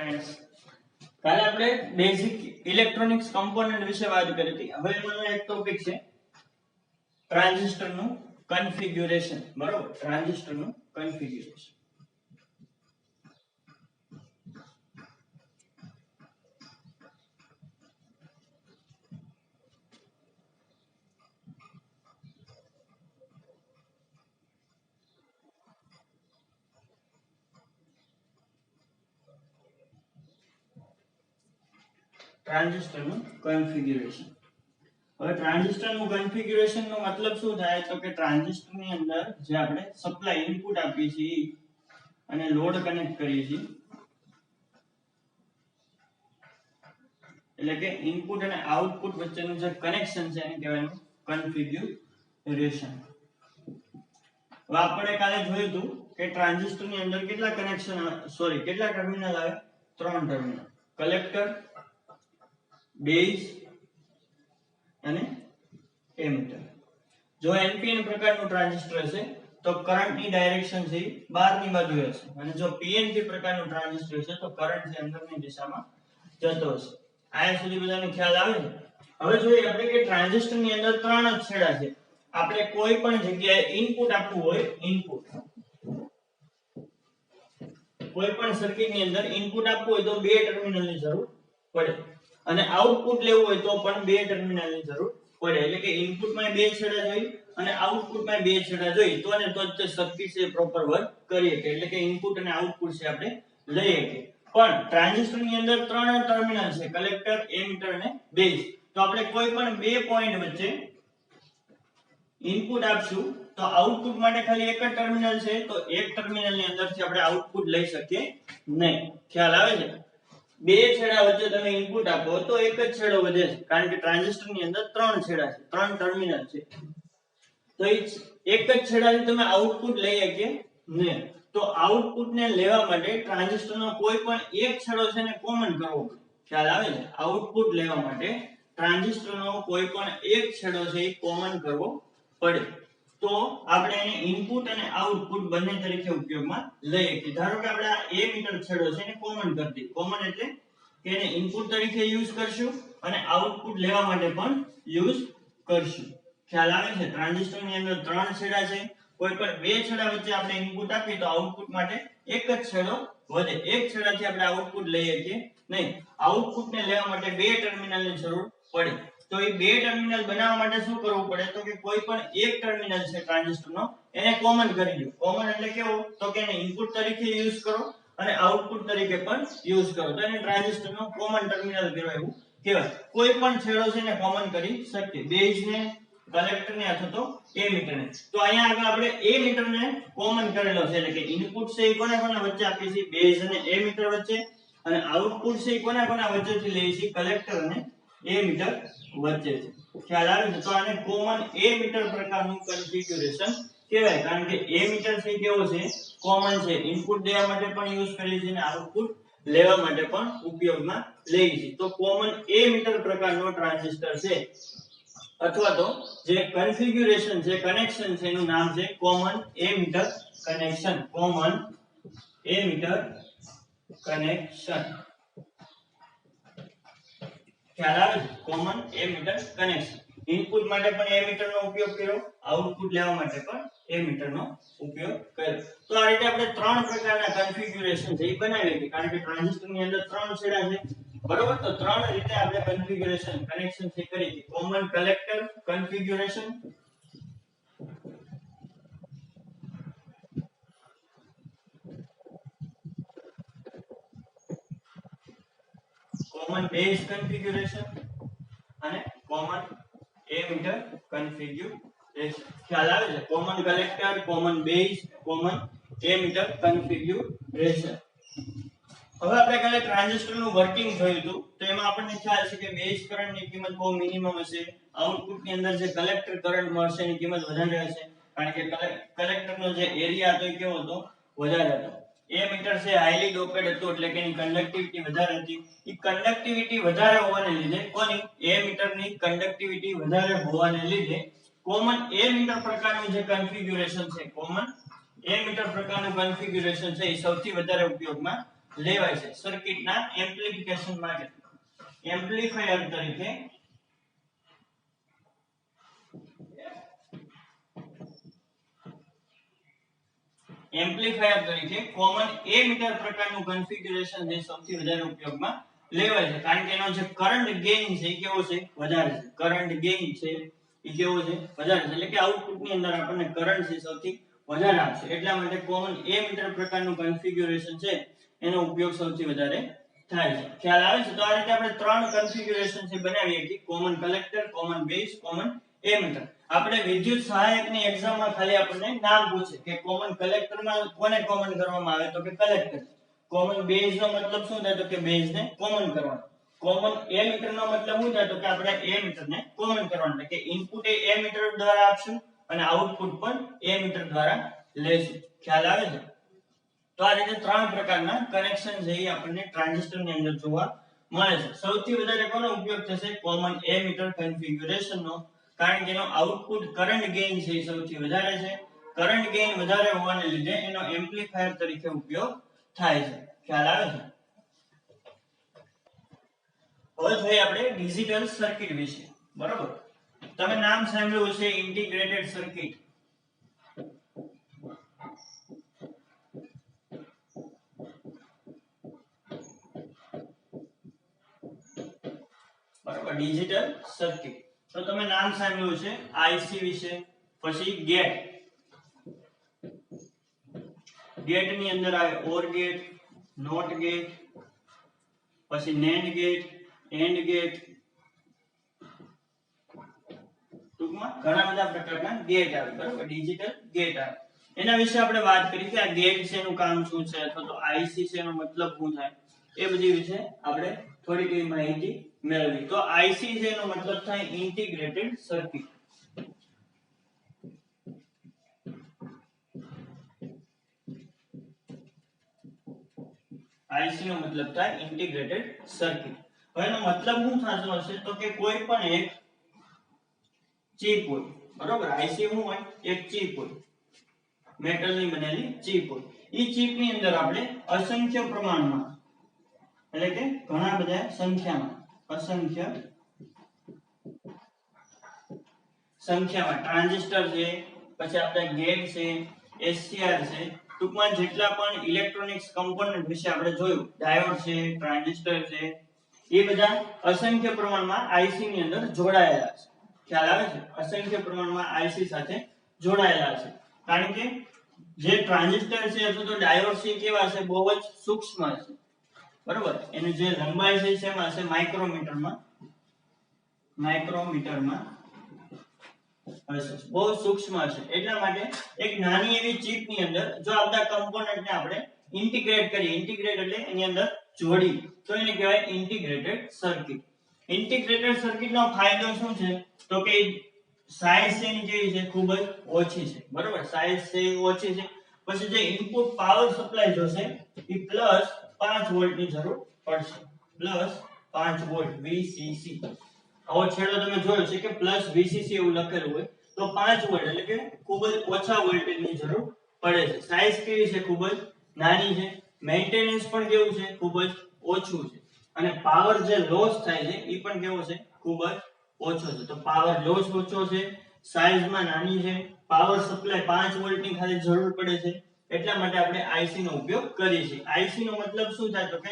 Friends કાલે આપણે basic electronics component વિશે વાત કરી હતી. હવે એમાંનો એક ટોપિક છે ટ્રાન્ઝિસ્ટર નું કન્ફિગ્યુરેશન. બરોબર, ટ્રાન્ઝિસ્ટર નું કન્ફિગ્યુરેશન. ટ્રાન્ઝિસ્ટર નું કન્ફિગ્યુરેશન. હવે ટ્રાન્ઝિસ્ટર નું કન્ફિગ્યુરેશન નો મતલબ શું થાય તો કે ટ્રાન્ઝિસ્ટર ની અંદર જે આપણે સપ્લાય ઇનપુટ આપીએ છીએ અને લોડ કનેક્ટ કરીએ છીએ, એટલે કે ઇનપુટ અને આઉટપુટ વચ્ચેનું જે કનેક્શન છે એને કહેવાય કન્ફિગ્યુરેશન. હવે આપણે કાલે જોયું હતું કે ટ્રાન્ઝિસ્ટર ની અંદર કેટલા કેટલા ટર્મિનલ આવે? 3 ટર્મિનલ, કલેક્ટર, બેઝ અને એમિટર. જો એનપીએન પ્રકારનું ટ્રાન્ઝિસ્ટર હશે તો કરંટની ડાયરેક્શન છે બહારની બાજુ હશે, અને જો પીએનપી પ્રકારનું ટ્રાન્ઝિસ્ટર હશે તો કરંટ છે અંદરની દિશામાં જતો હશે. આ સુધી બધાને ખ્યાલ આવે છે? હવે જોઈએ આપણે કે ટ્રાન્ઝિસ્ટર ની અંદર 3 જ છેડા છે. આપણે કોઈ પણ જગ્યાએ ઇનપુટ આપવું હોય, કોઈ પણ સર્કિટ ની અંદર ઇનપુટ આપવું હોય તો 2 ટર્મિનલની જરૂર પડે, અને આઉટપુટ લેવું હોય તો પણ 2 ટર્મિનલની જરૂર પડે. એટલે કે ઇનપુટમાં 2 છેડા જોઈ અને આઉટપુટમાં 2 છેડા જોઈ તો જ તે સર્કિટ છે પ્રોપર વર્ક કરી શકે. એટલે કે ઇનપુટ અને આઉટપુટ છે આપણે લઈ શકીએ. પણ ટ્રાન્ઝિસ્ટર ની અંદર 3 ટર્મિનલ છે, કલેક્ટર, એમિટર અને બેઝ. તો આપણે કોઈ પણ 2 પોઈન્ટ વચ્ચે ઇનપુટ આપશું તો આઉટપુટ માટે ખાલી એક જ ટર્મિનલ છે, તો એક ટર્મિનલ ની અંદરથી આપણે આઉટપુટ લઈ શકીએ નહીં. ખ્યાલ આવે છે? 2 છેડા વચ્ચે તમે ઇનપુટ આપો તો એક જ છેડો વધે છે, કારણ કે ટ્રાન્ઝિસ્ટર ની અંદર 3 છેડા છે, 3 ટર્મિનલ છે. તો એક જ છેડાથી તમે આઉટપુટ લઈ શકીએ નહીં. તો આઉટપુટ ને લેવા માટે ટ્રાન્ઝિસ્ટર નો કોઈ પણ એક છેડો છે ને કોમન કરવો પડે. ખ્યાલ આવે છે? આઉટપુટ લેવા માટે ટ્રાન્ઝિસ્ટર નો કોઈ પણ એક છેડો છે એ કોમન કરવો પડે, તો આપણે એને ઇનપુટ અને આઉટપુટ બંને તરીકે ઉપયોગમાં લઈ શકીએ. ધારો કે આપણે આ એમિટર છેડો છે એને કોમન કરી દઈએ. કોમન એટલે કે એને ઇનપુટ તરીકે યુઝ કરશું અને આઉટપુટ લેવા માટે પણ યુઝ કરશું. ખ્યાલ આવે છે? ટ્રાન્ઝિસ્ટર ની અંદર 3 છેડા છે, કોઈ પણ 2 છેડા વચ્ચે આપણે ઇનપુટ આપીએ તો આઉટપુટ માટે એક જ છેડો વધે. એક છેડાથી આપણે આઉટપુટ લઈ શકીએ નહીં. આઉટપુટ ને લેવા માટે 2 ટર્મિનલની જરૂર પડે. તો એ 2 ટર્મિનલ બનાવવા માટે શું કરવું પડે તો કે કોઈ પણ એક ટર્મિનલ છે ટ્રાન્ઝિસ્ટર નો એને કોમન કરી દો. કોમન એટલે કેવો તો કે એને ઇનપુટ તરીકે યુઝ કરો અને આઉટપુટ તરીકે પણ યુઝ કરો, તો એને ટ્રાન્ઝિસ્ટર નો કોમન ટર્મિનલ કહેવાય. કોઈ પણ છેડો છે ને કોમન કરી શકીએ, બેઝ ને, કલેક્ટર ને અથવા તો એમિટર ને. તો અહીંયા આગળ આપણે એમિટર ને કોમન કરેલો છે, એટલે કે ઇનપુટ છે એ કોના વચ્ચે આપીએ છીએ? બેઝ અને એમિટર વચ્ચે, અને આઉટપુટ છે એ કોના વચ્ચેથી લઈએ છીએ? કલેક્ટર અને એમિટર વચ્ચે છે. ખ્યાલ આવે છે? તો આને કોમન એમિટર પ્રકારનું કન્ફિગ્યુરેશન કહેવાય, કારણ કે એમિટર છે કેવો છે? કોમન છે. ઇનપુટ દેવા માટે પણ યુઝ કરીએ છીએ અને આઉટપુટ લેવા માટે પણ ઉપયોગમાં લઈએ છીએ. તો કોમન એમિટર પ્રકારનો ટ્રાન્ઝિસ્ટર છે, અથવા તો જે કન્ફિગ્યુરેશન છે, કનેક્શન છે, એનું નામ છે common emitter connection. Common emitter connection. ખ્યાલ આવે છે? Common emitter connection. ઇનપુટ માટે પણ એમિટર નો ઉપયોગ કર્યો, આઉટપુટ લેવા માટે પણ એમિટર નો ઉપયોગ કર્યો. તો આ રીતે આપણે 3 પ્રકારના કન્ફિગ્યુરેશન છે એ બનાવીએ છીએ, કારણ કે ટ્રાન્ઝિસ્ટર ની અંદર 3 છેડા છે. બરોબર, તો 3 રીતે આપણે કન્ફિગ્યુરેશન કનેક્શન છે કરી છે. Common collector configuration, common base configuration અને કોમન એમિટર કન્ફિગ્યુરેશન. ખ્યાલ આવે છે? Common collector, common base, common emitter configuration. હવે આપણે કાલે ટ્રાન્ઝિસ્ટર નું વર્કિંગ જોયું હતું, તો એમાં આપણને ખ્યાલ છે કે બેઝ કરંટ ની કિંમત બહુ મિનિમમ હશે, આઉટપુટ ની અંદર જે કલેક્ટર કરંટ મળશે એની કિંમત વધારે હશે, કારણ કે કલેક્ટર નો જે એરિયા હતો એ કેવો હતો? વધારે હતો. એમિટર છે હાઈલી ડોપેડ હતું, એટલે કે એની કન્ડક્ટિવિટી વધારે હતી. એ કન્ડક્ટિવિટી વધારે હોવાને લીધે કોની? એમિટર ની કન્ડક્ટિવિટી વધારે હોવાને લીધે કોમન એમિટર પ્રકારનું જે કન્ફિગ્યુરેશન છે, કોમન એમિટર પ્રકારનું કન્ફિગ્યુરેશન છે એ સૌથી વધારે ઉપયોગમાં લેવાય છે સર્કિટના એમ્પ્લીફિકેશન માટે, એમ્પ્લીફાયર તરીકે કોમન એમીટર પ્રકારનું કન્ફિગ્યુરેશન જે સૌથી વધારે ઉપયોગમાં લેવાય છે, કારણ કે એનો જે કરંટ ગેઇન છે એ કેવો છે, વધારે છે. કરંટ ગેઇન છે એ કેવો છે, વધારે છે. એટલે કે આઉટપુટની અંદર આપણને કરંટ છે સૌથી વધારે આવશે. એટલા માટે કોમન એમીટર પ્રકારનું કન્ફિગ્યુરેશન છે એનો ઉપયોગ સૌથી વધારે થાય છે. ખ્યાલ આવે છે? તો આ રીતે આપણે ત્રણ કન્ફિગ્યુરેશન છે બનાવીએ છીએ, common collector, common base, common emitter. આપણે વિદ્યુત સહાયકની એક્ઝામમાં ખાલી આપણને નામ પૂછે કે કોમન કલેક્ટરમાં કોને કોમન કરવામાં આવે, તો કે કલેક્ટર. કોમન બેઝ નો મતલબ શું થાય, તો કે બેઝ ને કોમન કરવાનો. કોમન એમીટર નો મતલબ શું થાય, તો કે આપણે એમીટર ને કોમન કરવાનું, એટલે કે ઇનપુટ એ એમીટર દ્વારા આપશું અને આઉટપુટ પણ એમીટર દ્વારા લેશું. ખ્યાલ આવે છે? તો આ રીતે ત્રણ પ્રકારના કનેક્શન છે એ આપણને ટ્રાન્ઝિસ્ટર ની અંદર જોવા મળે છે. સૌથી વધારે કોનો ઉપયોગ થશે, કોમન એમીટર કન્ફિગ્યુરેશન નો, કારણ કે એનો આઉટપુટ કરંટ ગેઇન છે એ સૌથી વધારે છે. કરંટ ગેઇન વધારે હોવાને લીધે એનો એમ્પ્લીફાયર તરીકે ઉપયોગ થાય છે. ખ્યાલ આવે છે? હવે જોઈએ આપણે ડિજિટલ સર્કિટ વિશે. બરોબર, તમે નામ સાંભળ્યું હશે ઇન્ટિગ્રેટેડ સર્કિટ. બરોબર, ડિજિટલ સર્કિટ. તો તમે નામ સાંભળ્યું છે આઈસી વિશે, પછી ગેટ. ગેટ ની અંદર આવે ઓર ગેટ, નોટ ગેટ, પછી નેન્ડ ગેટ, એન્ડ ગેટ. ટૂંકમાં ઘણા બધા પ્રકારના ગેટ આવે. બરોબર, ડિજિટલ ગેટ આવે. એના વિશે આપણે વાત કરી કે આ ગેટ છે એનું કામ શું છે, અથવા તો આઈસી છે એનો મતલબ શું થાય, એ બધી વિશે આપણે થોડીક એવી માહિતી મેળવી. તો આઈસી છે એનો મતલબ થાય ઇન્ટિગ્રેટેડ સર્કિટ. આઈસી નો મતલબ થાય ઇન્ટિગ્રેટેડ સર્કિટ. હવે એનો મતલબ શું થતો હશે, તો કે કોઈ પણ એક ચિપ હોય. બરોબર, આઈસી શું હોય, એક ચિપ હોય, મેટલની બનેલી ચિપ હોય. ઈ ચિપ ની અંદર આપણે અસંખ્ય પ્રમાણમાં, એટલે કે ઘણા બધા સંખ્યામાં, અસંખ્ય સંખ્યામાં ટ્રાન્ઝિસ્ટર છે, પછી આપણે ગેટ છે, એસસીઆર છે, ટૂંકમાં જેટલા પણ ઇલેક્ટ્રોનિક્સ કમ્પોનન્ટ વિશે આપણે જોયું, ડાયોડ છે, ટ્રાન્ઝિસ્ટર છે, એ બધા અસંખ્ય પ્રમાણમાં આઈસી ની અંદર જોડાયેલા છે. ખ્યાલ આવે છે? અસંખ્ય પ્રમાણમાં આઈસી સાથે જોડાયેલા છે. કારણ કે જે ટ્રાન્ઝિસ્ટર છે અથવા તો ડાયોડ છે કેવા છે, બહુ જ સૂક્ષ્મ છે. બરોબર, એની જે લંબાઈ છે શેમાં છે, માઇક્રોમીટરમાં હશે, બહુ સૂક્ષ્મ છે. એટલા માટે એક નાની એવી ચિપ ની અંદર જો આ બધા કમ્પોનન્ટ ને આપણે ઇન્ટિગ્રેટ કરીએ, ઇન્ટિગ્રેટ એટલે એની અંદર જોડી, તો એને કહેવાય ઇન્ટિગ્રેટેડ સર્કિટ. ઇન્ટિગ્રેટેડ સર્કિટ નો ફાયદો શું છે, તો કે સાઈઝ છે એની કેવી છે, ખૂબ જ ઓછી છે. બરોબર, સાઈઝ છે ઓછી છે. પછી જે ઇનપુટ પાવર સપ્લાય જોશે એ +5 વોલ્ટ ની જરૂર પડશે. +5 વોલ્ટ VCC. આવો છેડો તમે જોયો છે કે +VCC એવું લખેલું હોય, તો 5 વોલ્ટ એટલે કે ખૂબ જ ઓછા વોલ્ટેજ ની જરૂર પડે છે. સાઈઝ કેવી છે, ખૂબ જ નાની છે. મેન્ટેનન્સ પણ કેવું છે, ખૂબ જ ઓછું છે. અને પાવર જે લોસ થાય છે એ પણ કેવો છે, ખૂબ જ ઓછો છે. તો પાવર લોસ ઓછો છે, સાઈઝમાં નાની છે, પાવર સપ્લાય 5 વોલ્ટની ખાલી જરૂર પડે છે. એટલા માટે આપણે આઈસી નો ઉપયોગ કરીએ છીએ. આઈસી નો મતલબ શું થાય, તો કે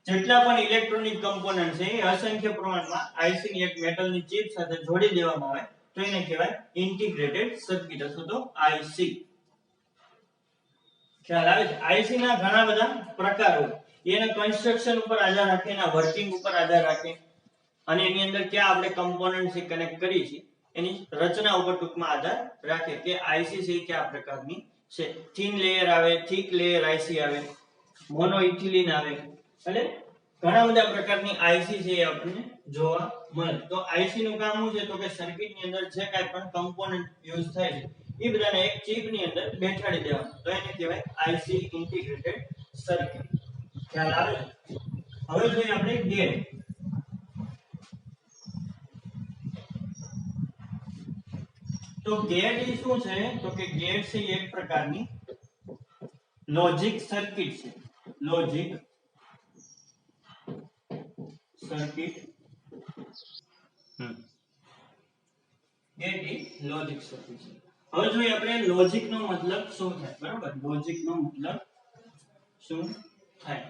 જેટલા પણ ઇલેક્ટ્રોનિક કમ્પોનન્ટ છે એ અસંખ્ય પ્રમાણમાં આઈસી ની એક મેટલની ચિપ સાથે જોડી દેવામાં આવે તો એને કહેવાય ઇન્ટિગ્રેટેડ સર્કિટ અથવા તો આઈસી. ખ્યાલ આવે છે? આઈસી ના ઘણા બધા પ્રકાર હોય. એના કન્સ્ટ્રક્શન ઉપર આધાર રાખે, એના વર્કિંગ ઉપર આધાર રાખે, અને એની અંદર ક્યાં આપણે કમ્પોનન્ટ થી કનેક્ટ કરીએ છીએ એની રચના ઉપર ટૂંકમાં આધાર રાખે કે આઈસી છે કયા પ્રકારની છે. થિન લેયર આવે, થિક લેયર આઈસી આવે, મોનોઇથિલિન આવે, એટલે ઘણા બધા પ્રકારની આઈસી છે એ આપણને જોવા મળે. તો આઈસી નું કામ શું છે, તો કે સર્કિટ ની અંદર જે કાંઈ પણ કમ્પોનન્ટ યુઝ થાય છે એ બધાને એક ચિપ ની અંદર બેસાડી દેવાનું, તો એને કહેવાય આઈસી ઇન્ટિગ્રેટેડ સર્કિટ. ખ્યાલ આવે? હવે જોઈએ આપણે ગેટ. તો ગેટ એ શું છે, તો કે ગેટ છે એક પ્રકારની લોજિક સર્કિટ છે. Logic circuit gate is logic circuit છે. હવે જોઈએ આપણે લોજિક નો મતલબ શું થાય. બરાબર, લોજિક નો મતલબ શું થાય.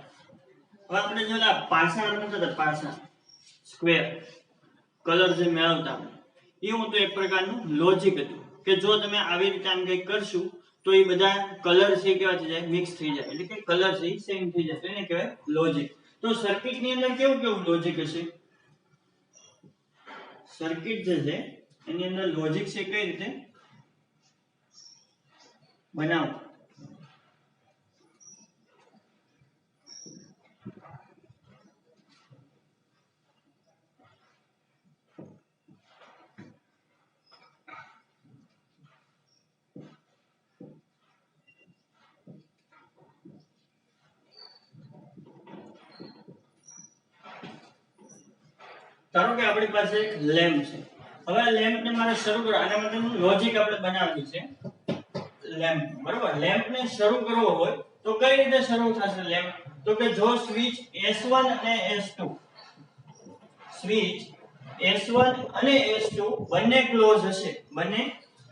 હવે આપણે જો પાસા રમતા પાસા સ્ક્વેર કલર જે મેળવતા એવું તો એક પ્રકારનું લોજિક હતું કે જો તમે આવી રીતે આમ કંઈક કરશું તો એ બધા કલર છે કેવા થઈ જાય, મિક્સ થઈ જાય, એટલે કે કલર છે સેમ થઈ જાય, તો એને કહેવાય લોજિક. તો સર્કિટ ની અંદર કેવું કેવું લોજિક હશે? સર્કિટ જે છે એની અંદર લોજિક છે કઈ રીતે બનાવો. ધારો કે આપણી પાસે એક લેમ્પ છે. હવે આ લેમ્પ ને મારે શરૂ કરવા, આના માટેનું લોજિક આપણે બનાવ્યું છે લેમ્પ. બરાબર, લેમ્પ ને શરૂ કરવો હોય તો કઈ રીતે શરૂ થશે લેમ્પ? તો કે જો સ્વિચ S1 અને S2 સ્વિચ S1 અને S2 બંને ક્લોઝ હશે, બંને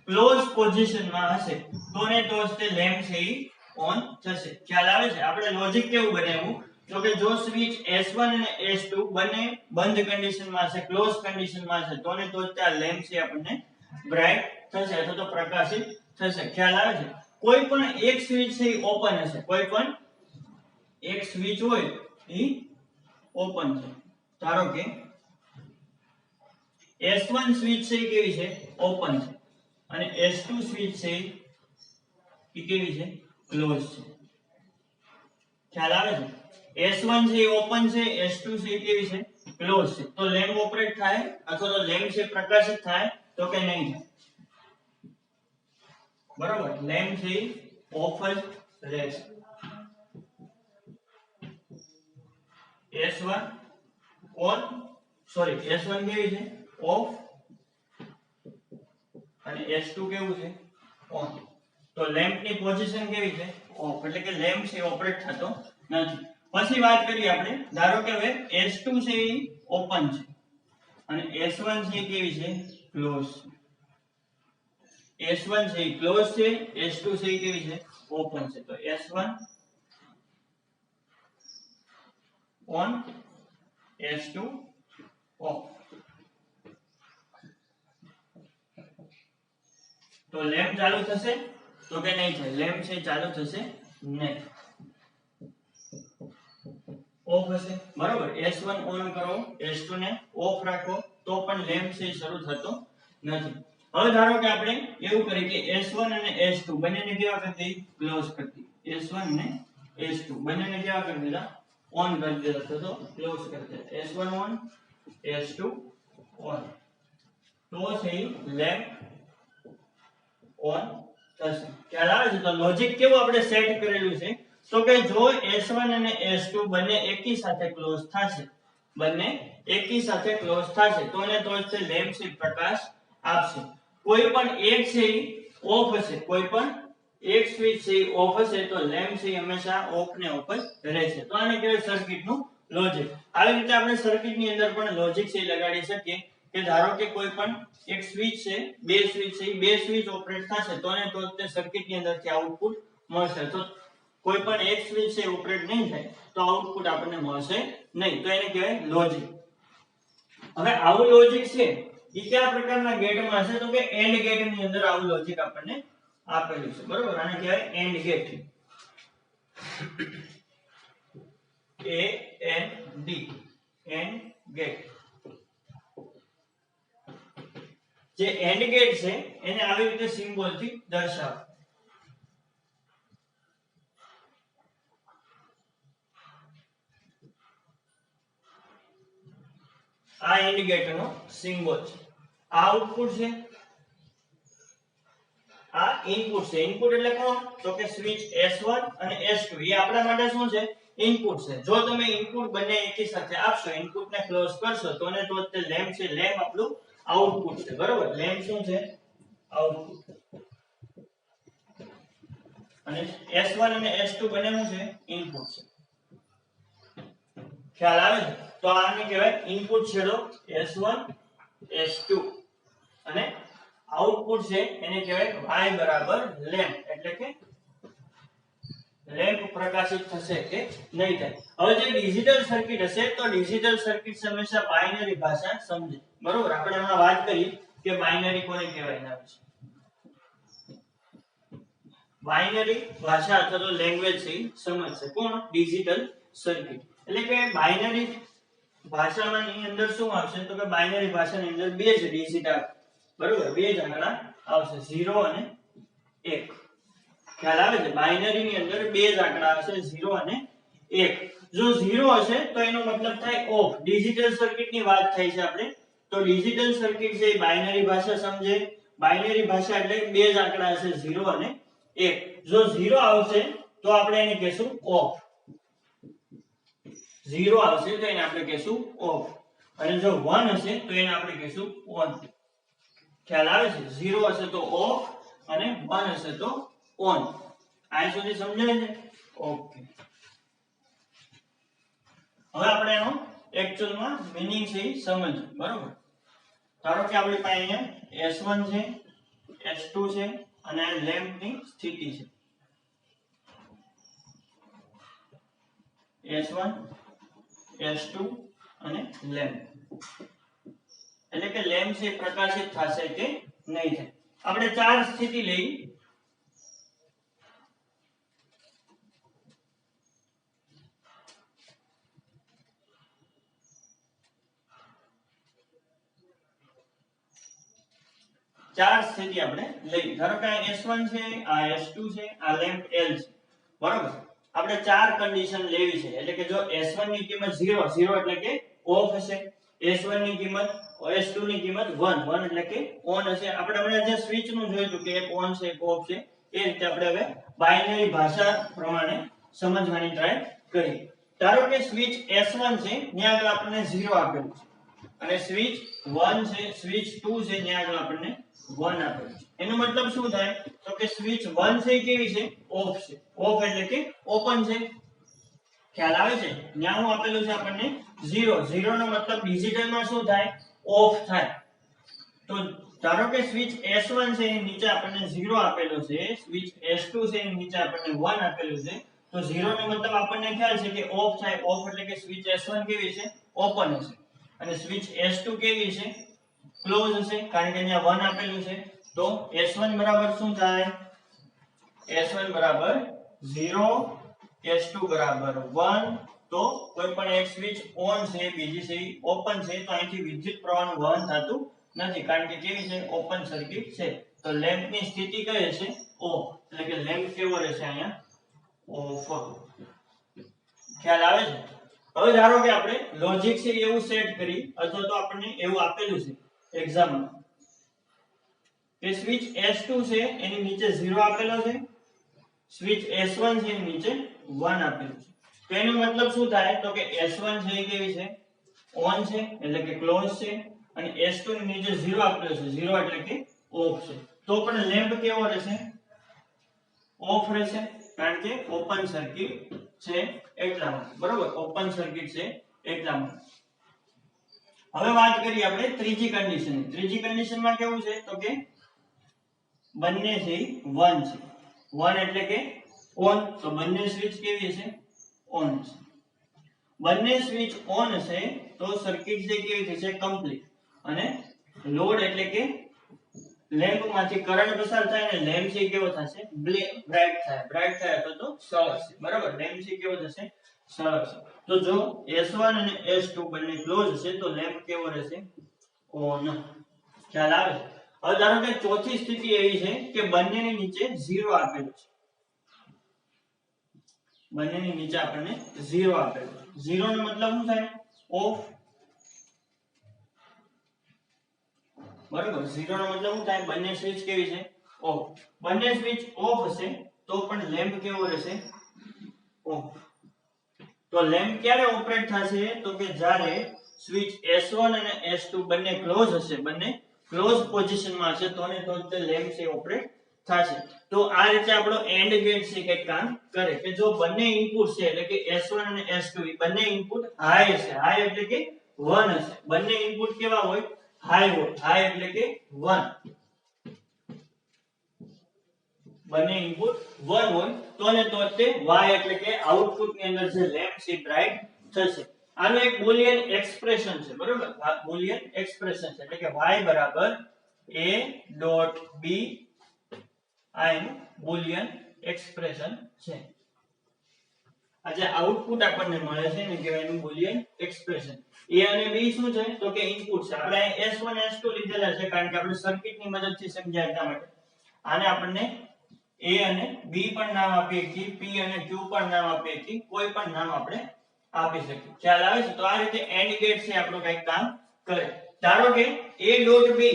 ક્લોઝ પોઝિશનમાં હશે, તો ને તો જ તે લેમ્પ છે ઈ ઓન થશે. ખ્યાલ આવે છે? આપણે લોજિક કેવું બનાવ્યું? તો કે જો સ્વિચ S1 અને S2 બંને બંધ કન્ડિશનમાં હશે, ક્લોઝ કન્ડિશનમાં હશે, તો ને તો જ આ લેમ્પ છે આપણને બ્રાઇટ થશે અથવા તો પ્રકાશિત થશે. ખ્યાલ આવે છે? કોઈ પણ એક સ્વિચ છે ઓપન હશે, કોઈ પણ એક સ્વિચ હોય ઈ ઓપન છે. ધારો કે S1 સ્વિચ છે કેવી છે? ઓપન છે, અને S2 સ્વિચ છે ઈ કેવી છે? ક્લોઝ છે. ખ્યાલ આવે છે? S1 છે ઓપન છે, S2 છે કેવી છે? ક્લોઝ છે. તો લેમ્પ ઓપરેટ થાય અથવા તો લેમ્પ છે પ્રકાશિત થાય તો કે નહીં થાય. બરાબર, લેમ્પ છે ઓફ જ રહેશે. S1 ઓન, સોરી S1 કેવી છે? ઓફ, અને S2 કેવું છે? ઓન. તો લેમ્પ ની પોઝિશન કેવી છે? ઓફ, એટલે કે લેમ્પ છે ઓપરેટ થતો નથી. પછી વાત કરીએ આપણે, ધારો કે હવે S2 છે એ ઓપન છે અને S1 છે કેવી છે? ક્લોઝ છે. S1 છે ક્લોઝ છે, S2 છે કેવી છે? ઓપન છે. તો S1 ઓન, S2 ઓફ. તો લેમ્પ ચાલુ થશે તો કે નહીં થાય? લેમ્પ છે ચાલુ થશે નહીં, ઓફ હશે. બરાબર, S1 ઓન કરો, S2 ને ઓફ રાખો તો પણ લેમ્પ છે શરૂ થતો નથી. હવે ધારો કે આપણે એવું કરીએ કે S1 અને S2 બંનેને કેવા કરી દઈએ? ક્લોઝ કરી દઈએ. S1 અને S2 બંનેને કેવા કરી દીધા? ઓન કરી દીધા, તો ક્લોઝ કરી દીધા. S1 on, S2 on. તો છે લેમ્પ ઓન થશે. ખ્યાલ આવે છે? તો લોજિક કેવું આપણે સેટ કરેલું છે? તો કે જો S1 અને S2 બંને એકી સાથે ક્લોઝ થશે, બંને એકી સાથે ક્લોઝ થશે, તો ને તો જ તે લેમ્પ છે પ્રકાશ આપશે. કોઈ પણ એક છે ઓફ હશે, કોઈ પણ એક સ્વિચ છે ઓફ હશે તો લેમ્પ છે હંમેશા ઓફ ને ઓફ જ રહેશે. તો આને કહેવાય સર્કિટ નું લોજિક. આવી રીતે આપણે સર્કિટ ની અંદર પણ લોજિક છે લગાડી શકીએ કે ધારો કે કોઈ પણ એક સ્વિચ છે, બે સ્વિચ છે, બે સ્વિચ ઓપરેટ થશે તો ને તો તે સર્કિટ ની અંદરથી આઉટપુટ મળશે. તો કોઈ પણ એક સ્વિચ છે ઓપરેટ નહીં થાય તો આઉટપુટ આપણને મળશે નહીં, તો એને કહેવાય લોજિક. હવે આવું લોજિક છે એ કયા પ્રકારના ગેટમાં હશે? તો કે એન્ડ ગેટ ની અંદર આવું લોજિક આપણને આપેલું છે. બરોબર, આને કહેવાય and gate. A N D, and gate. જે એન્ડ ગેટ છે એને આવી રીતે સિમ્બોલ થી દર્શાવો. આ એન્ડ ગેટ નો સિમ્બોલ છે. આ આઉટપુટ છે, આ ઇનપુટ છે. ઇનપુટ એટલે કોણ? તો કે સ્વિચ S1 અને S2 એ આપણા માટે શું છે? ઇનપુટ છે. જો તમે ઇનપુટ બંને એકી સાથે આપશો, ઇનપુટ ને ક્લોઝ કરશો તો ને તો તે લેમ્પ છે, લેમ્પ આપણું આઉટપુટ છે. બરોબર, લેમ્પ શું છે? આઉટપુટ. અને S1 અને S2 બંને શું છે? ઇનપુટ છે. ખ્યાલ આવે છે? તો આને કહેવાય ઇનપુટ છેડો S1 S2 અને આઉટપુટ છે એને કહેવાય y બરાબર લેમ્પ, એટલે કે લેમ્પ પ્રકાશિત થશે કે નહીં થાય. હવે જે ડિજિટલ સર્કિટ હશે તો ડિજિટલ સર્કિટ હંમેશા બાઇનરી ભાષા સમજે. બરોબર, આપણે હમણાં વાત કરી કે બાઇનરી કોને કહેવાય ના વિશે. બાઇનરી ભાષા અથવા તો લેંગ્વેજ છે સમજશે કોણ? Digital circuit. એટલે કે બાઇનરી ભાષામાં ની અંદર શું આવશે તો કે બાઇનરી ભાષાની અંદર બે જ ડિજિટ આવે. બરોબર, બે જ આંકડા આવશે 0 અને 1. ખ્યાલ આવે છે? બાઇનરી ની અંદર બે જ આંકડા આવશે 0 અને 1. જો 0 હશે તો એનો મતલબ થાય ઓફ. ડિજિટલ સર્કિટ ની વાત થઈ છે આપણે, તો ડિજિટલ સર્કિટ છે બાઇનરી ભાષા સમજે. બાઇનરી ભાષા એટલે બે જ આંકડા હશે 0 અને 1. જો 0 આવશે તો આપણે એને કહેશું ઓફ. 0 આવશે તો એને આપણે કહેશું ઓફ, અને જો 1 હશે તો એને આપણે કહેશું ઓન. ખ્યાલ આવે છે? 0 હશે તો ઓફ અને 1 હશે તો ઓન. આ સુધી સમજાય છે? ઓકે. હવે આપણે એનો એક્ચ્યુઅલ માં મીનિંગ છે સમજીએ. બરોબર, ધારો કે આપણી પાસે અહીંયા S1 છે, S2 છે અને આ લેમ્પ ની સ્થિતિ છે. S1 S2 અને લેમ્પ, એટલે કે લેમ્પ છે પ્રકાશિત થશે કે નહીં થાય. આપણે ચાર સ્થિતિ લઈ. ચાર સ્થિતિ આપણે લઈ. ધારો કે આ S1 છે, આ S2 છે, આ લેમ્પ L છે. બરોબર, આપણે ચાર કન્ડિશન લેવી છે. એટલે કે જો S1 ની કિંમત 0, 0 એટલે કે ઓફ હશે. S1 ની કિંમત, S2 ની કિંમત 1, 1 એટલે કે ઓન હશે. આપણે હમણાં જે સ્વિચ નું જોયું કે એક ઓન છે એક ઓફ છે, એ રીતે આપણે હવે બાઇનરી ભાષા પ્રમાણે સમજવાની ટ્રાય કરીએ. ધારો કે સ્વિચ S1 છે, ત્યાં આગળ આપણને 0 આપેલું છે, અને સ્વિચ 1 છે, સ્વિચ 2 છે, ત્યાં આગળ આપણને 1 આપેલું છે. એનો મતલબ શું થાય તો કે સ્વિચ 1 છે કેવી છે? ઓફ છે. ઓફ એટલે કે ઓપન છે. ખ્યાલ આવે છે? ત્યાં હું આપેલું છે આપણને 0. 0 નો મતલબ ડિજિટલમાં શું થાય? ઓફ થાય. તો ધારો કે સ્વિચ S1 છે એની નીચે આપણને 0 આપેલો છે, સ્વિચ S2 છે એની નીચે આપણને 1 આપેલું છે, તો 0 નો મતલબ આપણને ખ્યાલ છે કે ઓફ થાય. ઓફ એટલે કે સ્વિચ S1 કેવી છે? ઓપન હશે, અને સ્વિચ S2 કેવી છે? ક્લોઝ હશે, કારણ કે અહીંયા 1 આપેલું છે. તો S1 બરાબર શું થાય? S1 બરાબર 0, S2 બરાબર 1. તો કોઈ પણ એક સ્વિચ ઓન છે, બીજી છે ઓપન છે, તો અહીંથી વિદ્યુત પ્રવાહનું વહન થતું નથી, કારણ કે કેવી છે? ઓપન સર્કિટ છે. તો લેમ્પ ની સ્થિતિ કઈ હશે? ઓફ. એટલે કે લેમ્પ કેવો રહેશે અહીંયા? ઓફ. ખ્યાલ આવે છે? હવે ધારો કે આપણે લોજિક છે એવું સેટ કરી, અથવા તો આપણને એવું આપેલું છે એક્ઝામમાં કે સ્વિચ S2 છે એની નીચે 0 આપેલો છે, સ્વિચ S1 છે એની નીચે 1 આપેલું છે. તો એનો મતલબ શું થાય તો કે S1 છે એ કેવી છે? ઓન છે, એટલે કે ક્લોઝ છે, અને S2 ની નીચે 0 આપેલો છે, 0 એટલે કે ઓફ છે. તો પણ લેમ્પ કેવો રહેશે? ઓફ રહેશે, કારણ કે ઓપન સર્કિટ છે એટલા માટે. બરોબર, ઓપન સર્કિટ છે એટલા માટે. હવે વાત કરીએ આપણે ત્રીજી કન્ડિશન. ત્રીજી કન્ડિશનમાં કેવું છે તો કે બંને છે 1 છે. 1 એટલે કે ઓન, તો બંને સ્વિચ કેવી છે? ઓન છે. બંને સ્વિચ ઓન છે તો સર્કિટ જે કેવી થશે? કમ્પ્લીટ. અને લોડ એટલે કે લેમ્પ માંથી કરંટ પસાર થાય ને લેમ્પ છે કેવો થશે? બ્રાઇટ થાય. બ્રાઇટ થાય અથવા તો સળગશે. બરાબર, લેમ્પ છે કેવો થશે? સળગશે. તો જો S1 અને S2 બંને ક્લોઝ હશે તો લેમ્પ કેવો રહેશે? ઓન. ખ્યાલ આવે? હવે ધારો કે ચોથી સ્થિતિ એવી છે કે બંનેની નીચે 0 આપેલું છે. બંનેની નીચે આપણને 0 આપેલું છે. 0 નો મતલબ શું થાય? ઓફ. બરાબર, 0 નો મતલબ શું થાય? બંને સ્વિચ કેવી છે? ઓફ. બંને સ્વિચ ઓફ હશે તો પણ લેમ્પ કેવો રહેશે? ઓફ. તો લેમ્પ ક્યારે ઓપરેટ થશે તો કે જ્યારે સ્વિચ S1 અને S2 બંને ક્લોઝ હશે, બંને ક્લોઝ પોઝિશનમાં હશે, તો ને તો જ લેમ્પ છે ઓપરેટ થશે. તો આ રીતે આપણો એન્ડ ગેટ છે કે કામ કરે કે જો બંને ઇનપુટ છે એટલે કે S1 અને S2 બંને ઇનપુટ હાઈ છે, હાઈ એટલે કે 1 હશે. બંને ઇનપુટ કેવા હોય? હાઈ હોય. હાઈ એટલે કે 1. બંને ઇનપુટ 1 હોય તો ને તો તે y એટલે કે આઉટપુટ ની અંદર જે લેમ્પ છે બ્રાઇટ થશે. આનો એક બુલિયન એક્સપ્રેશન છે, બરોબર? આ બુલિયન એક્સપ્રેશન છે એટલે કે y બરાબર a ડોટ b આ એનું બુલિયન એક્સપ્રેશન છે. આ જે આઉટપુટ આપણને મળે છે ને કહેવાય એનું બુલિયન એક્સપ્રેશન. a અને b શું છે? તો કે ઇનપુટ છે. આપણે S1 S2 લીધેલા છે કારણ કે આપણે સર્કિટની મદદથી સમજાય એટલા માટે. આને આપણને a અને b પણ નામ આપીએ છીએ, p અને q પણ નામ આપીએ છીએ, કોઈ પણ નામ આપણે આપી શકીએ. ખ્યાલ આવે છે? તો આ રીતે એન્ડ ગેટ છે આપણું કઈક કામ કરે. ધારો કે a ડોટ b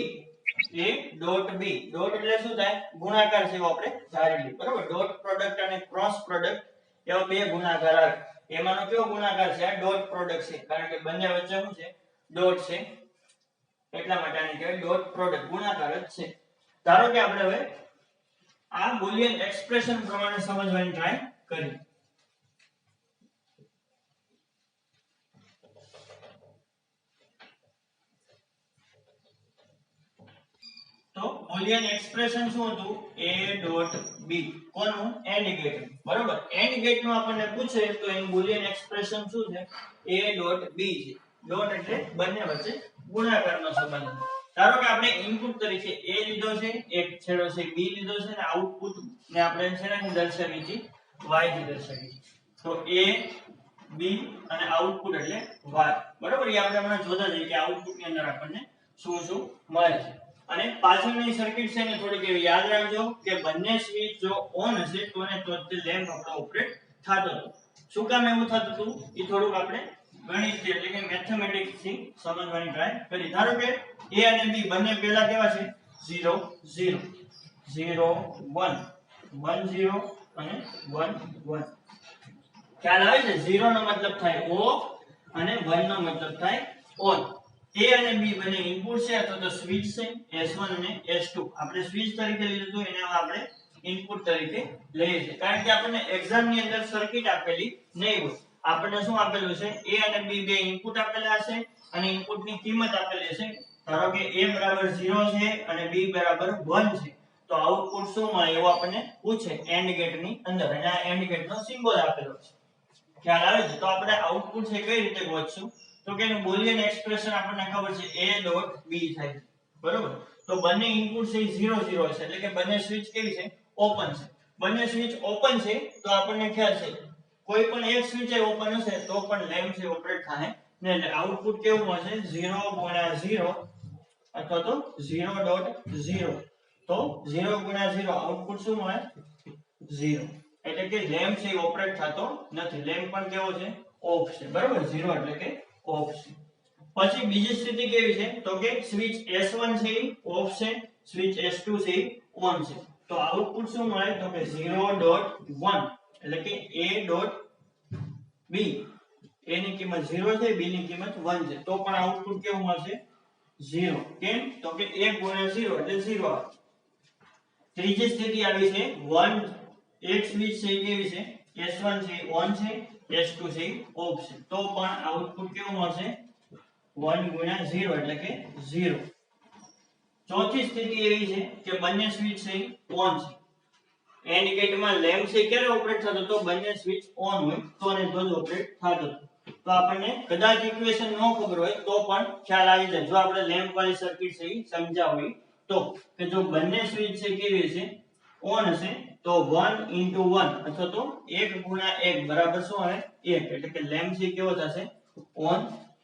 ડોટ એટલે શું થાય? ગુણાકાર છે એવું આપણે ધારી લઈએ, બરોબર? ડોટ પ્રોડક્ટ અને ક્રોસ પ્રોડક્ટ એવા બે ગુણાકાર આવે. એમાંનો કયો ગુણાકાર છે? આ ડોટ પ્રોડક્ટ છે કારણ કે બંને વચ્ચે શું છે? ડોટ છે એટલા માટે આને કહેવાય ડોટ પ્રોડક્ટ, ગુણાકાર જ છે. ધારો કે આપણે હવે આ બુલિયન એક્સપ્રેશન પ્રમાણે સમજવાની ટ્રાય કરીએ. તો બુલિયન એક્સપ્રેશન શું હતું? a ડોટ b કોનું? એન્ડ ગેટ, બરોબર? એન્ડ ગેટ નું આપણને પૂછે તો એનું બુલિયન એક્સપ્રેશન શું છે? a ડોટ b છે. ડોટ એટલે બંને વચ્ચે ગુણાકારનો સંબંધ. ધારો કે આપણે ઇનપુટ તરીકે a લીધો છે, એક છેડો છે b લીધો છે અને આઉટપુટ ને આપણે છેડાને દર્શાવી છે y થી દર્શાવી છે. તો a b અને આઉટપુટ એટલે y, બરોબર? એ આપણે હમણાં જોતા જઈએ કે આઉટપુટ ની અંદર આપણને શું શું મળે છે. અને પાછળની સર્કિટ છે ને થોડીક એવી યાદ રાખજો કે બંને સ્વિચ જો ઓન હશે તો ને તો તે લેમ્પ આપણો ઓપરેટ થતો હતો. શું કામ એવું થતું હતું એ થોડુંક આપણે ગણિત એટલે કે મેથેમેટિક્સ થી સમજવાની ટ્રાય કરી. ધારો કે a અને b બંને પહેલા કેવા છે? 0 0 0 1 1 0 અને 1 1. ખ્યાલ આવે છે? 0 નો મતલબ થાય ઓફ અને 1 નો મતલબ થાય ઓન. a અને b બંને ઇનપુટ છે અથવા તો સ્વિચ છે S1 અને S2. આપણે સ્વિચ તરીકે લીધું તો એને આપણે ઇનપુટ તરીકે લઈએ છીએ કારણ કે આપણને એક્ઝામ ની અંદર સર્કિટ આપેલી નહીં હોય. આપણને શું આપેલું છે? a અને b બે ઇનપુટ આપેલા હશે અને ઇનપુટ ની કિંમત આપેલી હશે. ધારો કે a બરાબર 0 છે અને b બરાબર 1 છે તો આઉટપુટ શું મળે એવું આપણને પૂછે એન્ડ ગેટ ની અંદર અને આ એન્ડ ગેટ નો સિમ્બોલ આપેલો છે. ખ્યાલ આવે છે? તો આપણે આઉટપુટ છે કઈ રીતે ગોતશું? તો કે એનું બુલિયન એક્સપ્રેશન આપણને ખબર છે a ડોટ b થાય છે, બરોબર? તો બંને ઇનપુટ છે 0 0 છે એટલે કે બંને સ્વિચ કેવી છે? ઓપન છે. બંને સ્વિચ ઓપન છે તો આપણને ખ્યાલ છે કોઈ પણ એક સ્વિચ ઓપન હશે તો પણ લેમ્પ છે ઓપરેટ થાય ને એટલે આઉટપુટ કેવું હશે? 0 * 0 અથવા તો 0.0. તો 0 * 0 આઉટપુટ શું મળે? 0. એટલે કે લેમ્પ છે ઓપરેટ થતો નથી. લેમ્પ પણ કેવો છે? ઓફ છે, બરોબર? 0 એટલે કે ઓફ છે. પછી બીજી સ્થિતિ કેવી છે? તો કે સ્વિચ S1 છે ઓફ છે, સ્વિચ S2 છે ઓન છે. તો આઉટપુટ શું મળે? તો કે 0.1 એટલે કે a ડોટ b. a ની કિંમત 0 છે, b ની કિંમત 1 છે તો પણ આઉટપુટ કેવું મળશે? 0. કેમ? તો કે 1 * 0 એટલે 0 આવે. ત્રીજી સ્થિતિ આવી છે 1. એક સ્વિચ છે કેવી છે? S1 છે ઓન છે, S2 છે ઓફ છે તો પણ આઉટપુટ કેવું મળશે? 1 * 0 એટલે કે 0. ચોથી સ્થિતિ એવી છે કે બંને સ્વિચ છે ઓન છે. એન્ડ ગેટમાં લેમ્પ છે ક્યારે ઓપરેટ થતો? તો બંને સ્વિચ ઓન હોય તો ને તો જ ઓપરેટ થતો. તો આપણને કદાચ ઇક્વેશન ન ખબર હોય તો પણ ખ્યાલ આવી જાય જો આપણે લેમ્પ વાળી સર્કિટ છે સમજાવી તો કે જો બંને સ્વિચ છે કેવી છે? ઓન હશે તો 1 * 1 અથવા તો 1 * 1 બરાબર શું આવે? 1 એટલે કે લેમ્પ છે કેવો થશે? ઓન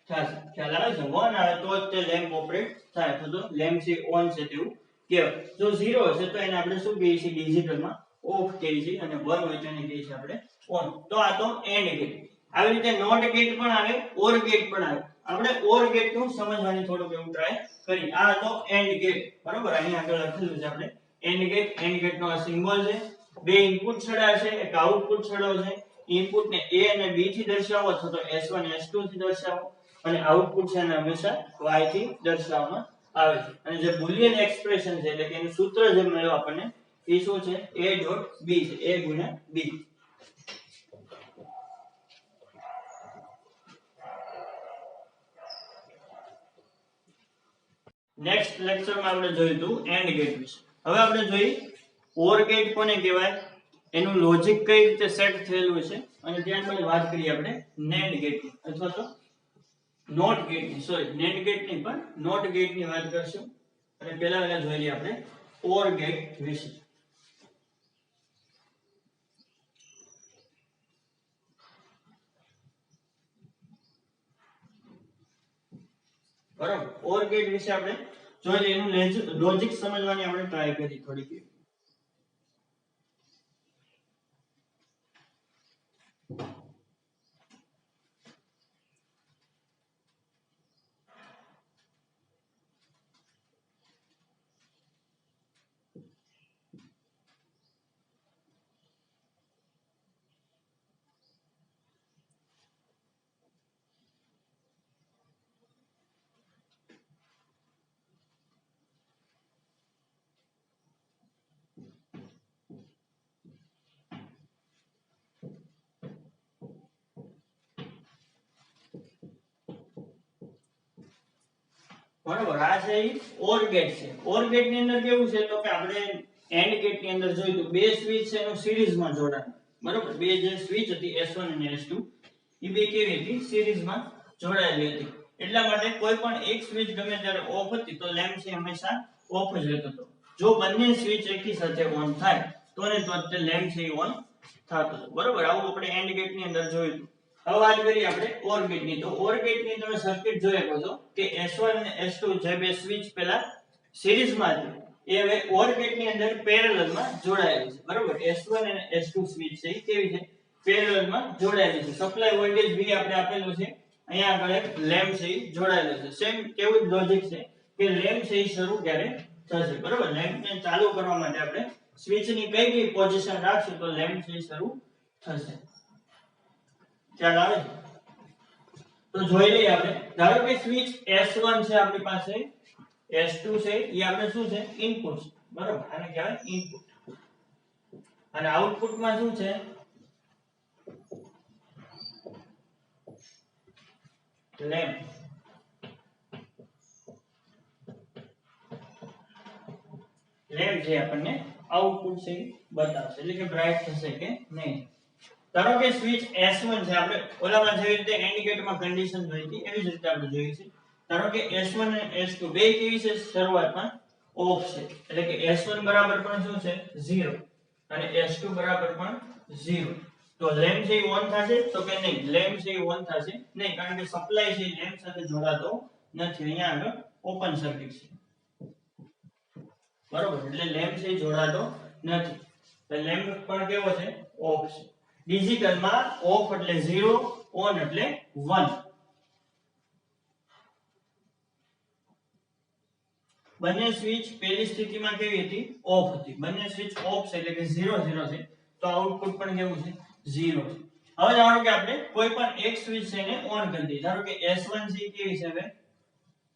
થશે. ખ્યાલ આવે છે? 1 આવે તો જ તે લેમ્પ ઓપરેટ થાય અથવા તો લેમ્પ છે ઓન છે તેવું કહેવાય. જો 0 હશે તો એને આપણે શું કહીએ છીએ ડિજિટલમાં? ઓફ કહીએ છીએ અને 1 હોય તો એને કહીએ છીએ આપણે ઓન. તો આ તો એન્ડ ગેટ. આવી રીતે નોટ ગેટ પણ આવે, ઓર ગેટ પણ આવે. આપણે ઓર ગેટ નું સમજવાની થોડુંક એવું ટ્રાય કરી. આ તો એન્ડ ગેટ, બરોબર? અહીં આગળ લખેલું છે આપણે એન્ડ ગેટ. એન્ડ ગેટ નો આ સિમ્બોલ છે. બે ઇનપુટ છેડા છે, એક આઉટપુટ છેડો છે. ઇનપુટ ને a અને b થી દર્શાવો અથવા તો S1 S2 થી દર્શાવો અને આઉટપુટ છે એને હંમેશા y થી દર્શાવવામાં આવે છે. અને જે બુલિયન એક્સપ્રેશન છે એટલે કે એનું સૂત્ર જે મળ્યું આપણને એ શું છે a ડોટ b છે, a ગુણ્યા b. નેક્સ્ટ લેક્ચરમાં આપણે જોયું હતું એન્ડ ગેટ વિશે. હવે આપણે જોઈએ ઓર ગેટ કોને કહેવાય, એનું લોજિક કઈ રીતે સેટ થયેલું છે, અને ત્યારબાદ વાત કરીએ આપણે નેન્ડ ગેટની અથવા તો નોટ ગેટની. સોરી, નેન્ડ ગેટની પણ નોટ ગેટની વાત કરશું. અને પહેલા જોઈએ આપણે ઓર ગેટ વિશે. બરાબર, ઓર ગેટ વિશે આપણે જોઈએ, એનું લોજિક સમજવાની આપણે ટ્રાય કરી થોડીક. બરાબર, આ છે ઓર ગેટ છે. ઓર ગેટ ની અંદર કેવું છે તો કે આપણે એન્ડ ગેટ ની અંદર જોયું તો બે સ્વિચ છે એનું સિરીઝમાં જોડાણ. બરાબર, બે જે સ્વિચ હતી S1 અને S2 એ બે કેવી હતી સિરીઝમાં જોડાયેલી હતી. એટલા માટે કોઈ પણ એક સ્વિચ ગમે ત્યારે ઓફ હતી તો લેમ્પ છે હંમેશા ઓફ જ રહેતો હતો. જો બંને સ્વિચ એકી સાથે ઓન થાય તો ને તો તે લેમ્પ છે ઓન થતો હતો. બરાબર, આવું આપણે એન્ડ ગેટ ની અંદર જોયું હતું. હવે વાત કરીએ આપણે ઓર ગેટ ની. તો ઓર ગેટ ની તમે સર્કિટ જોઈ શકો છો કે S1 અને S2 જે બે સ્વિચ પેલા સિરીઝમાં હતી એ હવે ઓર ગેટ ની અંદર પેરેલલમાં જોડાયેલી છે. બરાબર, S1 અને S2 સ્વિચ છે એ કેવી છે પેરેલલમાં જોડાયેલી છે. સપ્લાય વોલ્ટેજ V આપણે આપેલું છે, અહીંયા આગળ એક લેમ્પ છે જોડાયેલો છે. સેમ કેવું લોજિક છે કે લેમ્પ છે શરૂ ક્યારે થશે. બરાબર, લેમ્પ ને ચાલુ કરવા માટે આપણે સ્વિચ ની કઈ પોઝિશન રાખશું તો લેમ્પ છે શરૂ થશે. ખ્યાલ આવે છે? તો જોઈ લઈએ આપણે. ધારો કે સ્વિચ S1 છે આપણી પાસે, S2 છે એ આપણે શું છે ઇનપુટ છે. બરાબર, આને કહેવાય ઇનપુટ. અને આઉટપુટમાં શું છે લેમ્પ. લેમ્પ જે આપણને આઉટપુટ છે બતાવશે, એટલે કે બ્રાઇટ થશે કે નહીં. ધારો કે સ્વિચ S1 છે, આપણે ઓલામાં જેવી રીતે એન્ડ ગેટમાં કન્ડિશન જોઈ હતી એવી જ રીતે આપણે જોઈ છે. ધારો કે S1 અને S2 બે કેવી છે શરૂઆતમાં ઓફ છે, એટલે કે S1 બરાબર પણ શું છે 0 અને S2 બરાબર પણ 0. તો લેમ્પ છે ઓન થશે તો કે નહીં, લેમ્પ છે ઓન થશે નહીં, કારણ કે સપ્લાય છે લેમ્પ સાથે જોડાતો નથી. અહીંયા આગળ ઓપન સર્કિટ છે. બરોબર, એટલે લેમ્પ છે જોડાતો નથી. તો લેમ્પ પણ કેવો છે ઓફ છે. ડિજિટલમાં ઓફ એટલે 0, ઓન એટલે 1. બંને સ્વિચ પહેલી સ્થિતિમાં કેવી હતી ઓફ હતી. બંને સ્વિચ ઓફ છે એટલે કે 0 0 છે, તો આઉટપુટ પણ કેવું છે 0 છે. હવે ધારો કે આપણે કોઈ પણ એક સ્વિચ છે એને ઓન કરી દઈએ. ધારો કે S1 છે કેવી છે હવે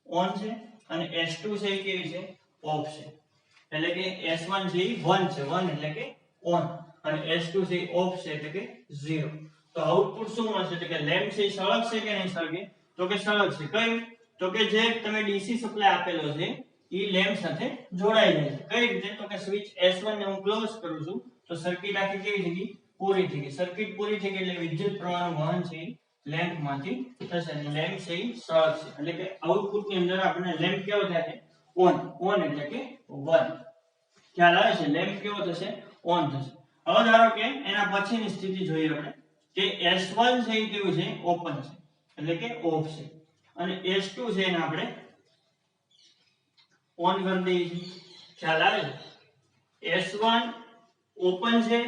ઓન છે અને S2 છે કેવી છે ઓફ છે. એટલે કે S1 છે 1 છે, 1 એટલે કે ઓન, અને S2 છે ઓફ છે એટલે કે 0. તો આઉટપુટ શું મળશે એટલે કે લેમ્પ છે સળગશે કે નહીં સળગે તો કે સળગશે. કઈ તો કે જે તમે DC સપ્લાય આપેલો છે ઈ લેમ્પ સાથે જોડાઈ જાય છે. કઈ રીતે તો કે સ્વિચ S1 ને હું ક્લોઝ કરું છું તો સર્કિટ આખી કેવી થઈ ગઈ પૂરી થઈ ગઈ. સર્કિટ પૂરી થઈ ગઈ એટલે વિદ્યુત પ્રવાહનું વહન છે લેમ્પ માંથી થશે અને લેમ્પ છે સળગશે. એટલે કે આઉટપુટ ની અંદર આપણે લેમ્પ કેવો થાય ઓન, ઓન એટલે કે 1. ખ્યાલ આવે છે? લેમ્પ કેવો થશે ઓન થશે. હવે ધારો કે એના પછીની સ્થિતિ જોઈએ આપણે કે S1 છે એ કેવું છે ઓપન છે એટલે કે ઓફ છે, અને S2 છે એને આપણે ઓન કરી દઈએ છીએ. ખ્યાલ આવે છે? S1 ઓપન છે,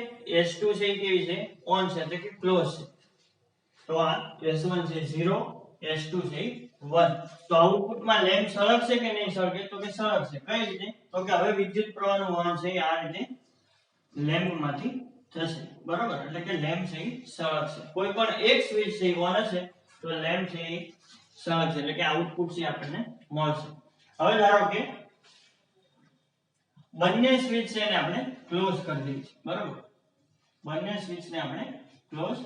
S2 છે એ કેવી છે ઓન છે એટલે કે ક્લોઝ છે. તો આ S1 છે 0, S2 છે 1. તો આઉટપુટમાં લેમ્પ સળગશે કે નહીં સળગે તો કે સળગશે. કઈ રીતે તો કે હવે વિદ્યુત પ્રવાહનું વહન છે આ રીતે લેમ્પમાંથી થશે. બરાબર, એટલે કે લેમ્પ છે સળગશે. કોઈ પણ એક સ્વિચ છે ઓન હશે તો લેમ્પ છે સળગશે, એટલે કે આઉટપુટ છે આપણને મળશે. હવે ધારો કે બંને સ્વિચ છે એને આપણે ક્લોઝ કરી દઈએ છીએ, બરોબર. બંને સ્વિચ ને આપણે ક્લોઝ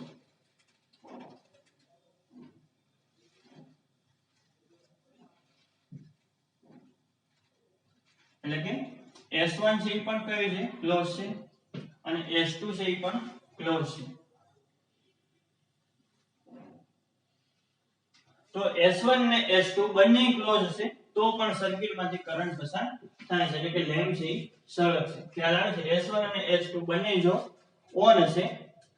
એટલે કે S1 છે એ પણ કઈ છે ક્લોઝ છે અને S2 છે એ પણ ક્લોઝ છે. તો S1 અને S2 બંને ક્લોઝ હશે તો પણ સર્કિટમાંથી કરંટ પસાર થાય છે, એટલે કે લેમ્પ છે એ સળગશે. ખ્યાલ આવે છે? S1 અને S2 બંને જો ઓન હશે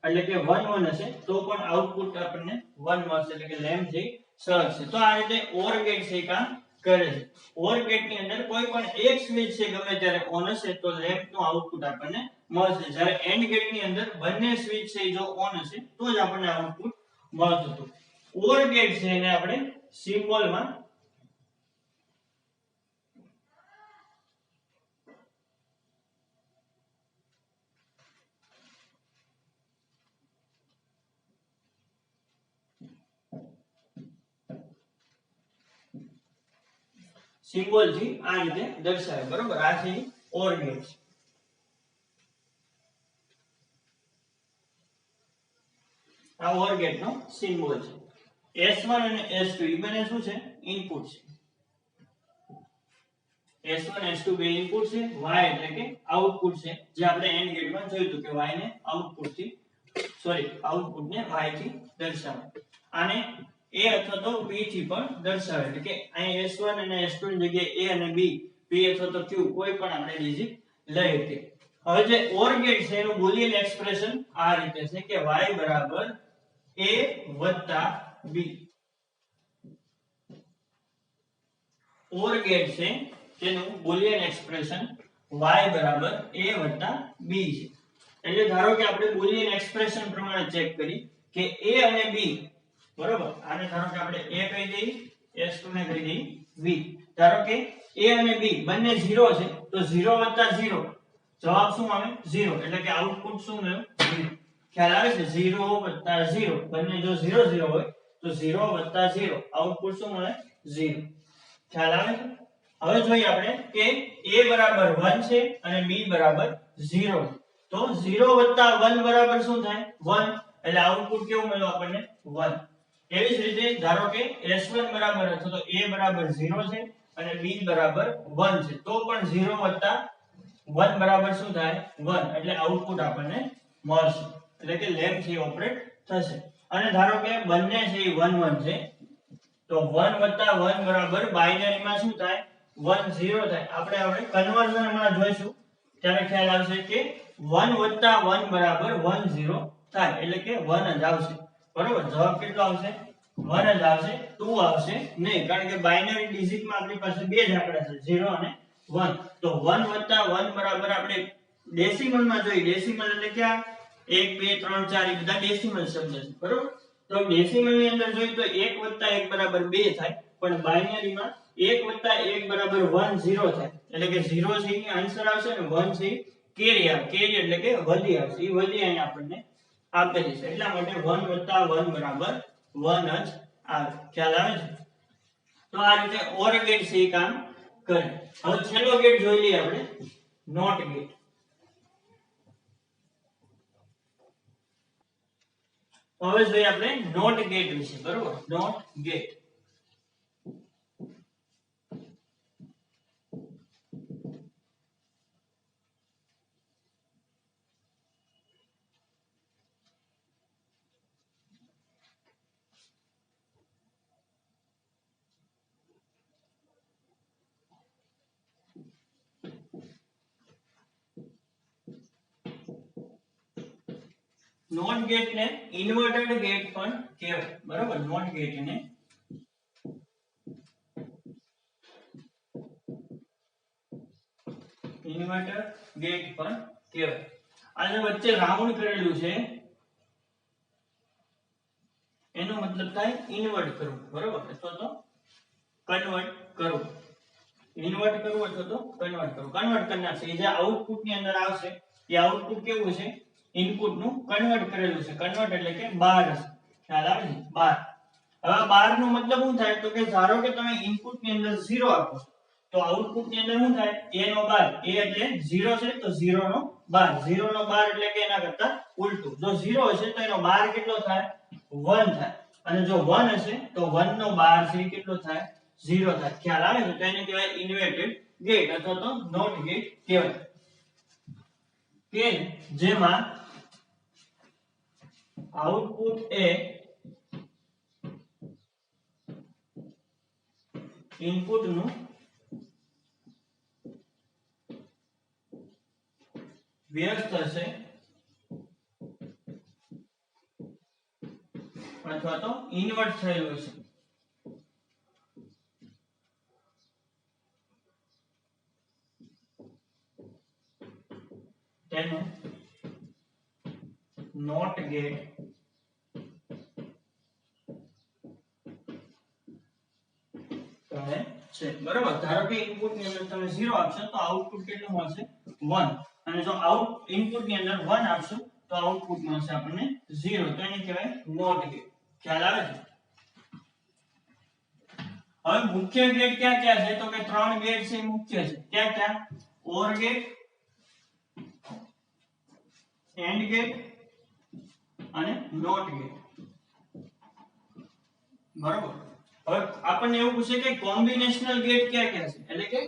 એટલે કે 1 1 હશે તો પણ આઉટપુટ આપણને 1 મળશે, એટલે કે લેમ્પ છે સળગશે. તો આ રીતે OR ગેટ છે કામ કરે છે. OR ગેટ ની અંદર કોઈ પણ એક સ્વિચ છે ગમે ત્યારે ઓન હશે તો લેમ્પ નું આઉટપુટ આપણને મળશે, જ્યારે AND ગેટ ની અંદર બંને સ્વિચ છે જો ઓન હશે તો જ આપણને આઉટપુટ મળતું હતું. OR ગેટ છે એને આપણે સિમ્બોલમાં સિમ્બોલ થી આ રીતે દર્શાવે, બરોબર. આ છે OR ગેટ. આ OR ગેટ નો સિમ્બોલ છે. S1 અને S2 એ બંને શું છે? ઇનપુટ છે. S1 S2 બે ઇનપુટ છે, Y એટલે કે આઉટપુટ છે, જે આપણે AND ગેટમાં જોયું હતું કે Y ને આઉટપુટ થી આઉટપુટ ને Y થી દર્શાવે. આને A અથવા તો B થી પણ દર્શાવે, એટલે કે અહીં S1 અને S2 ની જગ્યાએ A અને B, P અથવા તો Q કોઈ પણ આપણે ડિજિટ લઈ શકીએ. હવે જે OR ગેટ છે એનું બુલિયન એક્સપ્રેશન આ રીતે છે કે Y બરાબર A વત્તા B. OR ગેટ છે તેનું બુલિયન એક્સપ્રેશન y બરાબર a વત્તા b છે. એટલે ધારો કે આપણે બુલિયન એક્સપ્રેશન પ્રમાણે ચેક કરી કે a અને b, બરોબર. આને ધારો કે આપણે a કહી દઈએ, S2 ને કહી દઈએ b. ધારો કે a અને b બંને 0 છે તો 0 વત્તા 0 જવાબ શું આવે? 0, એટલે કે આઉટપુટ શું મળ્યું? 0. ખ્યાલ આવે છે? 0 વત્તા 0 બંને જો 0 0 હોય તો 0 વત્તા 0 આઉટપુટ શું મળે? 0. ખ્યાલ આવે છે? હવે જોઈએ આપણે કે a બરાબર 1 છે અને b બરાબર 0 છે. તો 0 વત્તા 1 બરાબર શું થાય? 1, એટલે આઉટપુટ કેવું મળ્યું આપણને? 1. એવી જ રીતે ધારો કે S1 બરાબર અથવા તો a બરાબર 0 છે અને b બરાબર 1 છે, તો પણ 0 વત્તા 1 બરાબર શું થાય? 1, એટલે આઉટપુટ આપણને મળશે, એટલે કે લેમ્પ છે ઓપરેટ થશે. અને ધારો કે બંને છે એ 1 1 છે તો 1 વત્તા 1 બરાબર બાઈનરી માં શું થાય? 1 0 થાય. આપણે કન્વર્ઝન હમણાં જોઈશું ત્યારે ખ્યાલ આવશે કે 1 વત્તા 1 બરાબર 1 0 થાય, એટલે કે 1 જ આવશે, બરોબર. જવાબ કેટલો આવશે? 1 જ આવશે, 2 આવશે નહીં, કારણ કે બાઈનરી ડિજિટમાં આપણી પાસે બે જ આંકડા છે 0 અને 1. તો 1 વત્તા 1 બરાબર આપણે ડેસિમલમાં જોઈએ. ડેસિમલ એટલે ક્યાં? 1 2 3 4 એ બધા ડેસિમલ શબ્દ છે, બરોબર. તો ડેસિમલ ની અંદર જોઈએ તો 1 વત્તા 1 બરાબર 2 થાય, પણ બાઈનરીમાં 1 વત્તા 1 બરાબર 1 0 થાય, એટલે કે 0 છે એ આન્સર આવશે અને 1 છે કેરી આવે. કેરી એટલે કે વધી આવશે. એ વધી અહીં આપણને આપેલી છે, એટલા માટે 1 વત્તા 1 બરાબર 1 જ આવે. ખ્યાલ આવે છે? તો આ રીતે OR ગેટ છે એ કામ કરે. હવે છેલ્લો ગેટ જોઈ લઈએ આપણે, નોટ ગેટ. હવે જોઈએ આપણે નોટ ગેટ વિશે, બરોબર. નોટ ગેટ નોટ ગેટ ને ઇન્વર્ટેડ ગેટ પણ કહેવાય, બરોબર. નોટ ગેટ ને ઇન્વર્ટર ગેટ પણ કહેવાય. આ જે વચ્ચે રાઉન્ડ કરેલું છે એનો મતલબ થાય ઇન્વર્ટ કરવું, બરોબર, અથવા તો કન્વર્ટ કરવું. ઇન્વર્ટ કરવું અથવા તો કન્વર્ટ કરવું. કન્વર્ટ કરી નાખશે. એ જે આઉટપુટ ની અંદર આવશે એ આઉટપુટ કેવું છે? ઇનપુટ નું કન્વર્ટ કરેલું છે. કન્વર્ટ એટલે કે બાર હશે. ખ્યાલ આવે છે? બાર. હવે બાર નો મતલબ શું થાય? તો કે ધારો કે તમે ઇનપુટ ની અંદર 0 આપો તો આઉટપુટ ની અંદર શું થાય a નો બાર a એટલે 0 છે તો 0 નો બાર 0 નો બાર એટલે કે એના કરતા ઉલટું જો 0 હશે તો એનો બાર કેટલો થાય 1 થાય અને જો 1 હશે તો 1 નો બાર છે કેટલો થાય 0 થાય ખ્યાલ આવે છે તો એને કહેવાય ઇન્વર્ટેડ ગેટ અથવા તો નોટ ગેટ કહેવાય કે જેમાં આઉટપુટ એ ઇનપુટ નું વ્યસ્ત હશે અથવા તો ઇન્વર્ટ થયેલું હશે તેનું નોટ ગેટ છે બરાબર ધારો કે ઇનપુટ ની અંદર તમે 0 આપશો તો આઉટપુટ કેટલું મળશે 1 અને જો આઉટ ઇનપુટ ની અંદર 1 આપશો તો આઉટપુટ મળશે આપણને 0 તો એને કહેવાય નોટ ગેટ ખ્યાલ આવે છે હવે મુખ્ય ગેટ ક્યાં ક્યાં છે તો કે ત્રણ ગેટ છે મુખ્ય છે ક્યાં ક્યાં OR ગેટ AND ગેટ અને નોટ ગેટ બરાબર હવે આપણને એવું પૂછે કે કોમ્બિનેશનલ ગેટ ક્યાં ક્યાં છે એટલે કે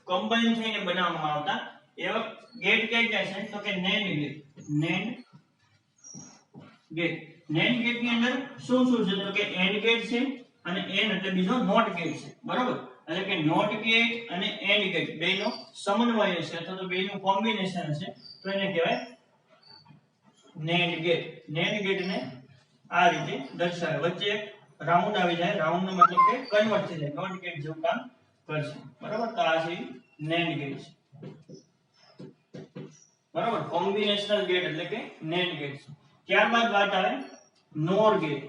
કમ્બાઈન થઈને બનાવવામાં આવતા એવા ગેટ ક્યાં ક્યાં છે તો કે NAND ગેટ ગેટ ની અંદર શું શું છે તો કે AND ગેટ છે અને AND એટલે બીજો નોટ ગેટ છે બરાબર એટલે કે નોટ ગેટ અને AND ગેટ બેનો સમન્વય છે અથવા તો બેનું કોમ્બિનેશન છે તો એને કહેવાય NAND ગેટ ને આ રીતે દર્શાવે વચ્ચે એક રાઉન્ડ આવી જાય રાઉન્ડ નો મતલબ કે કન્વર્ટ થઈ જાય નોટ ગેટ જેવું કામ કરશે બરાબર તો આ છે NAND ગેટ છે બરાબર કોમ્બિનેશનલ ગેટ એટલે કે NAND ગેટ છે ત્યારબાદ વાત આવે NOR ગેટ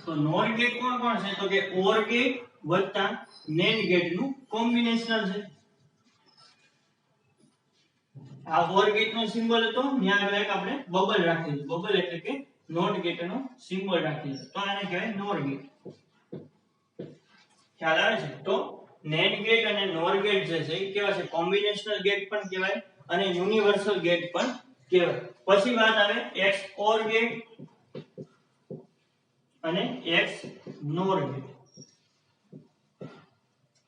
તો NOR ગેટ કોણ છે તો કે OR ગેટ વત્તા NAND ગેટ નું કોમ્બિનેશનલ છે આ OR ગેટ નો સિમ્બોલ હતો ત્યાં આગળ એક આપણે બબલ રાખેલું બબલ એટલે કે નોટ ગેટ નો સિમ્બોલ રાખેલું તો આને કહેવાય NOR ગેટ ખ્યાલ આવે છે તો NAND ગેટ અને NOR ગેટ જે છે એ કેવા છે કોમ્બિનેશનલ ગેટ પણ કહેવાય અને યુનિવર્સલ ગેટ પણ કહેવાય પછી વાત આવે XOR ગેટ અને XNOR ગેટ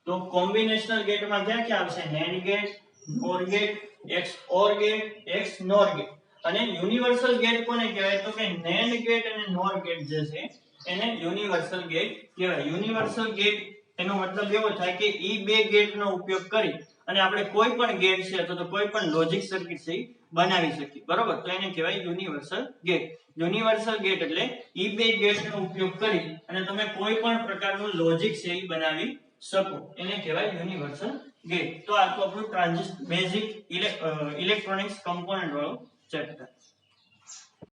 તો કોમ્બિનેશનલ ગેટમાં ક્યાં ક્યાં આવશે NAND gate NOR gate XOR gate XNOR gate અને યુનિવર્સલ ગેટ કોને કહેવાય તો કે NAND ગેટ અને NOR ગેટ જે છે એને યુનિવર્સલ ગેટ કહેવાય યુનિવર્સલ ગેટ એનો મતલબ એવો થાય કે ઈ બે ગેટનો ઉપયોગ કરી અને આપણે કોઈ પણ ગેટ છે અથવા તો કોઈ પણ લોજિક સર્કિટ છે બનાવી શકીએ બરોબર તો એને કહેવાય યુનિવર્સલ ગેટ એટલે ઈ બે ગેટનો ઉપયોગ કરી અને તમે કોઈ પણ પ્રકારનું લોજિક છે એ બનાવી શકો એને કહેવાય યુનિવર્સલ ગેટ તો આ તો આપણું ટ્રાન્ઝિસ્ટર બેઝિક ઇલેક્ટ્રોનિક્સ કમ્પોનન્ટ વાળું ચેપ્ટર